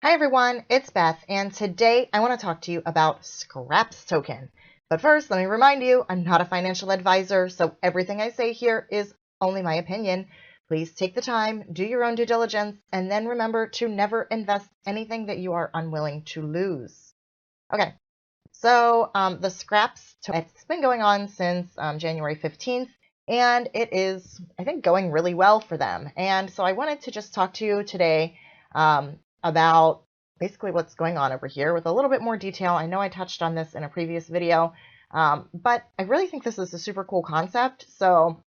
Hi everyone, it's Beth, and today I want to talk to you about Skraps token. But first, let me remind you, I'm not a financial advisor, so everything I say here is only my opinion. Please take the time, do your own due diligence, and then remember to never invest anything that you are unwilling to lose. Okay, so the Skraps, it's been going on since January 15th, and it is, I think, going really well for them. And so I wanted to just talk to you today about basically what's going on over here with a little bit more detail. I know I touched on this in a previous video, but I really think this is a super cool concept. So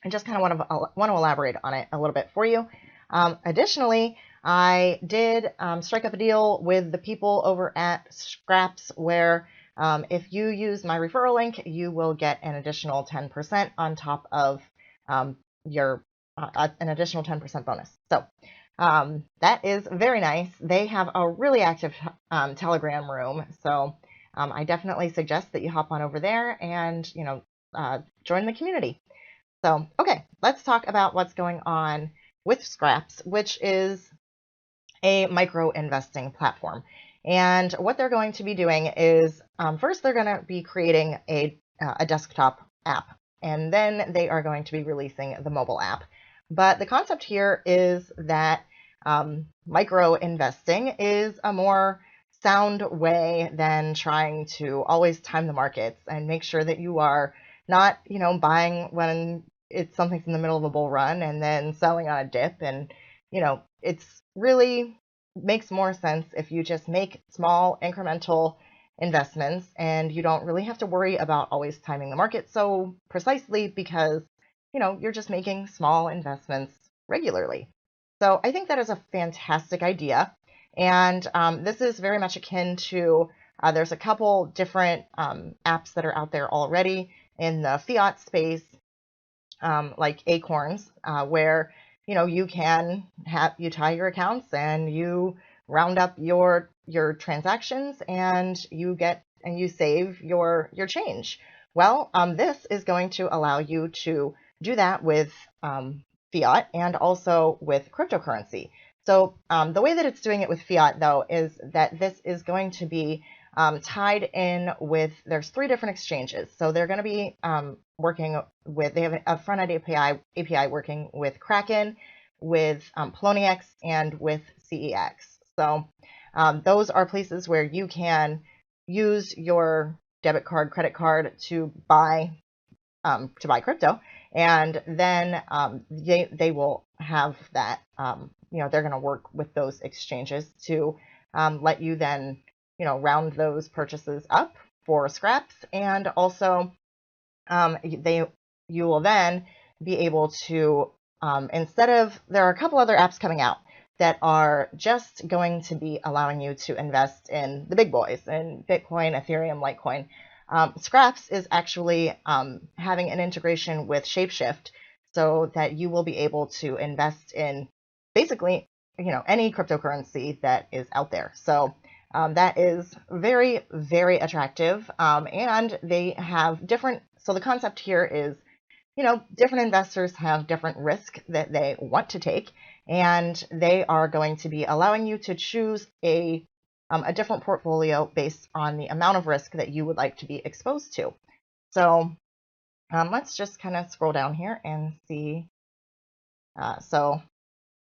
I just kind of want to elaborate on it a little bit for you. Additionally, I did strike up a deal with the people over at Skraps where if you use my referral link, you will get an additional 10% on top of your an additional 10% bonus. So that is very nice. They have a really active Telegram room, so I definitely suggest that you hop on over there and join the community. So okay, let's talk about what's going on with Skraps, which is a micro investing platform. And what they're going to be doing is first they're going to be creating a desktop app, and then they are going to be releasing the mobile app. But the concept here is that micro investing is a more sound way than trying to always time the markets and make sure that you are not, buying when something's in the middle of a bull run and then selling on a dip. And, it's really makes more sense if you just make small incremental investments and you don't really have to worry about always timing the market so precisely because, you're just making small investments regularly. So I think that is a fantastic idea. And this is very much akin to, there's a couple different apps that are out there already in the fiat space, like Acorns, where, you can you tie your accounts and you round up your transactions and you save your change. Well, this is going to allow you to do that with fiat and also with cryptocurrency. So the way that it's doing it with fiat, though, is that this is going to be tied in with, there's 3 different exchanges. So they're going to be working with, they have a front-end API working with Kraken, with Poloniex, and with CEX. So those are places where you can use your debit card, credit card to buy crypto, and then they will have that, they're going to work with those exchanges to let you then, round those purchases up for Skraps, and also you will then be able to, instead of, there are a couple other apps coming out that are just going to be allowing you to invest in the big boys, in Bitcoin, Ethereum, Litecoin. Skraps is actually having an integration with Shapeshift so that you will be able to invest in basically, any cryptocurrency that is out there. So that is very, very attractive. And they have different, so the concept here is, different investors have different risk that they want to take, and they are going to be allowing you to choose a different portfolio based on the amount of risk that you would like to be exposed to. So let's just kind of scroll down here and see.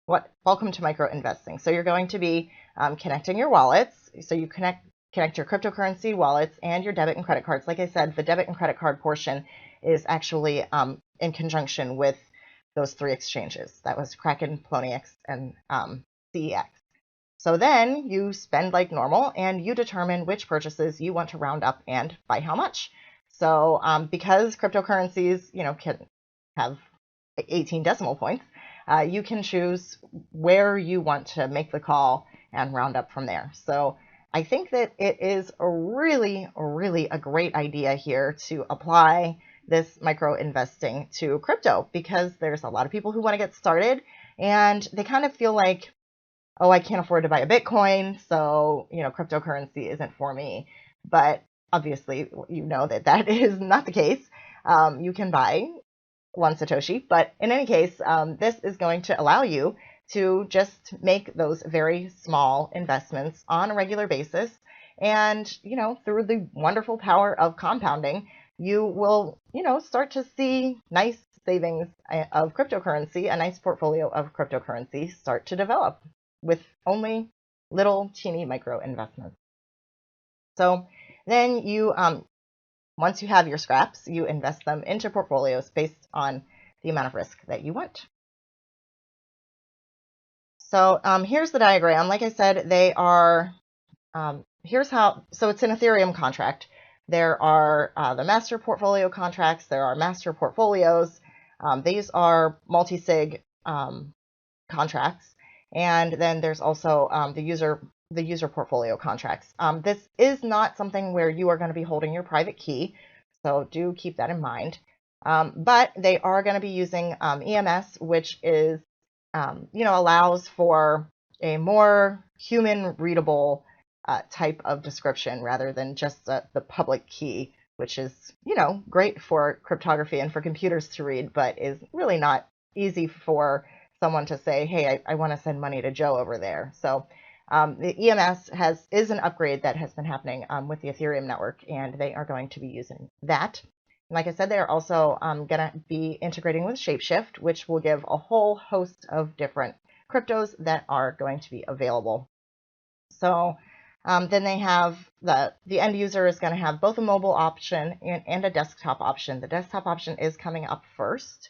Welcome to micro investing. So you're going to be connecting your wallets. So you connect your cryptocurrency wallets and your debit and credit cards. Like I said, the debit and credit card portion is actually in conjunction with those 3 exchanges. That was Kraken, Poloniex, and CEX. So then you spend like normal and you determine which purchases you want to round up and by how much. So because cryptocurrencies, can have 18 decimal points, you can choose where you want to make the call and round up from there. So I think that it is a really, really a great idea here to apply this micro investing to crypto, because there's a lot of people who want to get started and they kind of feel like, oh, I can't afford to buy a Bitcoin, so, cryptocurrency isn't for me. But obviously, that is not the case. You can buy 1 Satoshi, but in any case, this is going to allow you to just make those very small investments on a regular basis. And, through the wonderful power of compounding, you will, start to see nice savings of cryptocurrency, a nice portfolio of cryptocurrency start to develop with only little teeny micro investments. So then you, once you have your scraps, you invest them into portfolios based on the amount of risk that you want. So here's the diagram. Like I said, they are, here's how, so it's an Ethereum contract. There are the master portfolio contracts. There are master portfolios. These are multi-sig contracts. And then there's also the user portfolio contracts. This is not something where you are going to be holding your private key, so do keep that in mind. But they are going to be using EMS, which is, allows for a more human readable type of description rather than just the public key, which is, great for cryptography and for computers to read, but is really not easy for someone to say, hey, I want to send money to Joe over there. So the EMS is an upgrade that has been happening with the Ethereum network, and they are going to be using that. And like I said, they are also going to be integrating with Shapeshift, which will give a whole host of different cryptos that are going to be available. So then they have the end user is going to have both a mobile option and a desktop option. The desktop option is coming up first.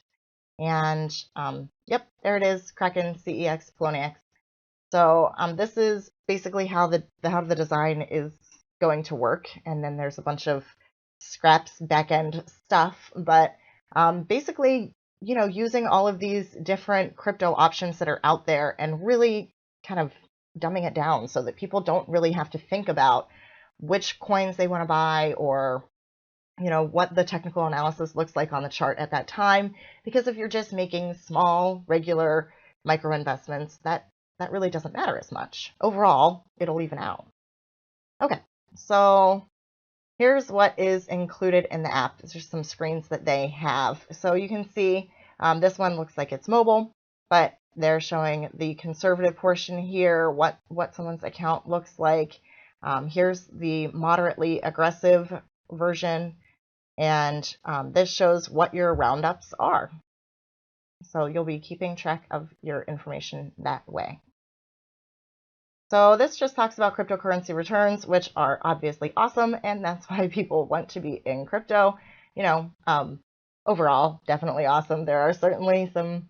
And yep, there it is, Kraken, CEX, Poloniex. So this is basically how the design is going to work. And then there's a bunch of Skraps backend stuff, but basically, using all of these different crypto options that are out there and really kind of dumbing it down so that people don't really have to think about which coins they want to buy or what the technical analysis looks like on the chart at that time. Because if you're just making small, regular micro investments, that really doesn't matter as much. Overall, it'll even out. Okay, so here's what is included in the app. There's some screens that they have. So you can see this one looks like it's mobile, but they're showing the conservative portion here, what someone's account looks like. Here's the moderately aggressive version. And this shows what your roundups are. So you'll be keeping track of your information that way. So this just talks about cryptocurrency returns, which are obviously awesome, and that's why people want to be in crypto. Overall, definitely awesome. There are certainly some,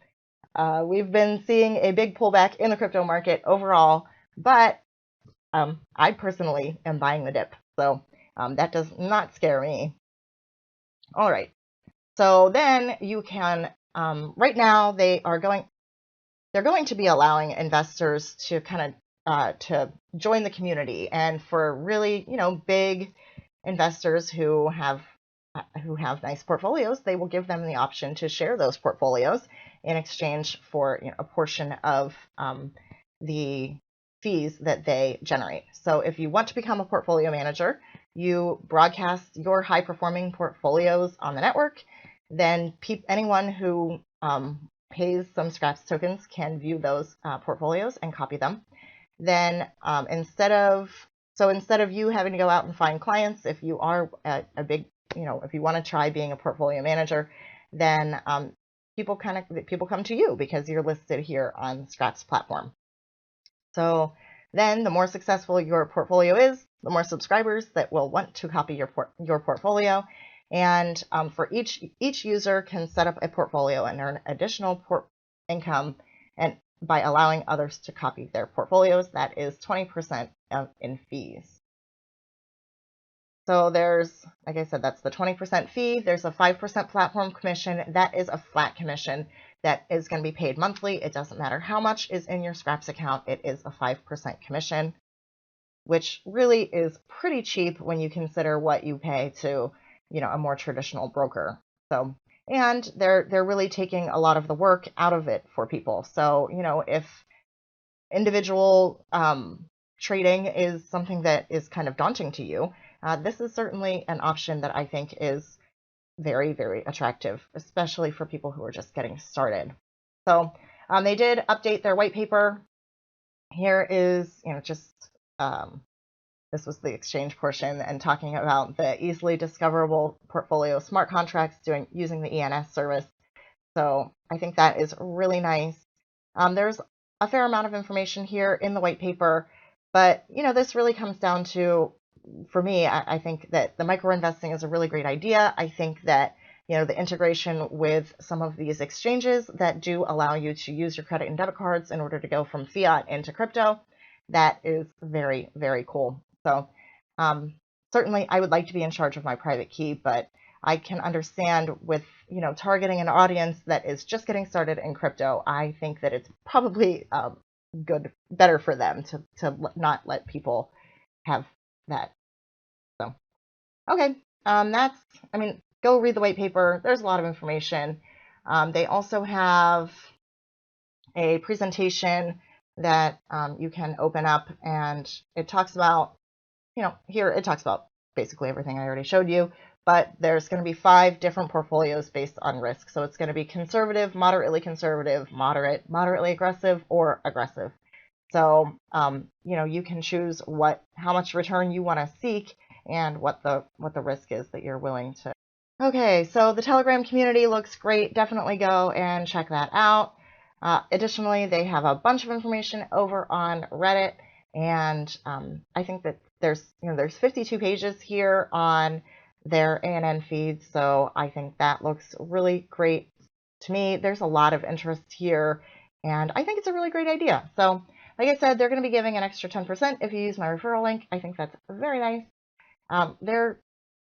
we've been seeing a big pullback in the crypto market overall, but I personally am buying the dip. So that does not scare me. All right, so then you can, right now they're going to be allowing investors to kind of to join the community, and for really, big investors who have nice portfolios, they will give them the option to share those portfolios in exchange for a portion of the fees that they generate. So if you want to become a portfolio manager, you broadcast your high-performing portfolios on the network, then anyone who pays some Skraps tokens can view those portfolios and copy them. Then instead of you having to go out and find clients, if you are a big, if you want to try being a portfolio manager, then people come to you because you're listed here on the Skraps platform. So then the more successful your portfolio is, the more subscribers that will want to copy your portfolio. And for each user can set up a portfolio and earn additional income, and by allowing others to copy their portfolios, that is 20% in fees. So there's, like I said, that's the 20% fee. There's a 5% platform commission. That is a flat commission that is going to be paid monthly. It doesn't matter how much is in your Skraps account. It is a 5% commission, which really is pretty cheap when you consider what you pay to, a more traditional broker. So, and they're really taking a lot of the work out of it for people. So, if individual trading is something that is kind of daunting to you, this is certainly an option that I think is very, very attractive, especially for people who are just getting started. So They did update their white paper. Here is, just this was the exchange portion and talking about the easily discoverable portfolio smart contracts using the ENS service. So I think that is really nice. There's a fair amount of information here in the white paper, but this really comes down to, for me, I think that the micro investing is a really great idea. I think that the integration with some of these exchanges that do allow you to use your credit and debit cards in order to go from fiat into crypto, that is very, very cool. So certainly I would like to be in charge of my private key, but I can understand with, targeting an audience that is just getting started in crypto, I think that it's probably better for them to not let people have that. So, okay, go read the white paper. There's a lot of information. They also have a presentation that you can open up, and it talks about, here it talks about basically everything I already showed you, but there's going to be 5 different portfolios based on risk. So it's going to be conservative, conservative, moderate, moderately aggressive, or aggressive. So, you can choose how much return you want to seek and what the risk is that you're willing to. Okay, so the Telegram community looks great. Definitely go and check that out. Additionally, they have a bunch of information over on Reddit, and I think that there's 52 pages here on their ANN feed, so I think that looks really great to me. There's a lot of interest here, and I think it's a really great idea. So, like I said, they're going to be giving an extra 10% if you use my referral link. I think that's very nice. Their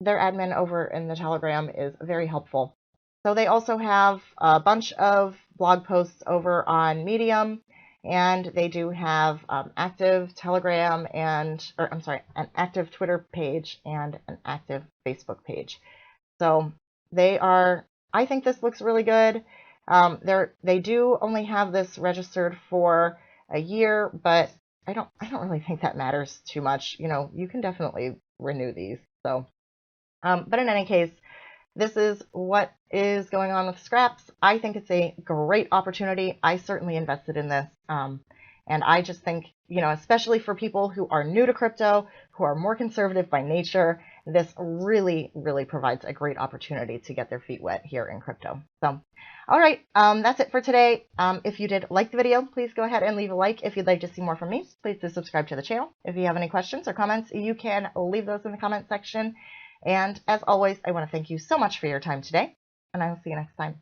admin over in the Telegram is very helpful. So they also have a bunch of blog posts over on Medium, and they do have active Telegram an active Twitter page and an active Facebook page. So I think this looks really good. They do only have this registered for a year, but I don't really think that matters too much. You can definitely renew these. So, but in any case, this is what is going on with Skraps. I think it's a great opportunity. I certainly invested in this. And I just think, especially for people who are new to crypto, who are more conservative by nature, this really, really provides a great opportunity to get their feet wet here in crypto. So, all right, that's it for today. If you did like the video, please go ahead and leave a like. If you'd like to see more from me, please do subscribe to the channel. If you have any questions or comments, you can leave those in the comment section. And as always, I want to thank you so much for your time today, and I will see you next time.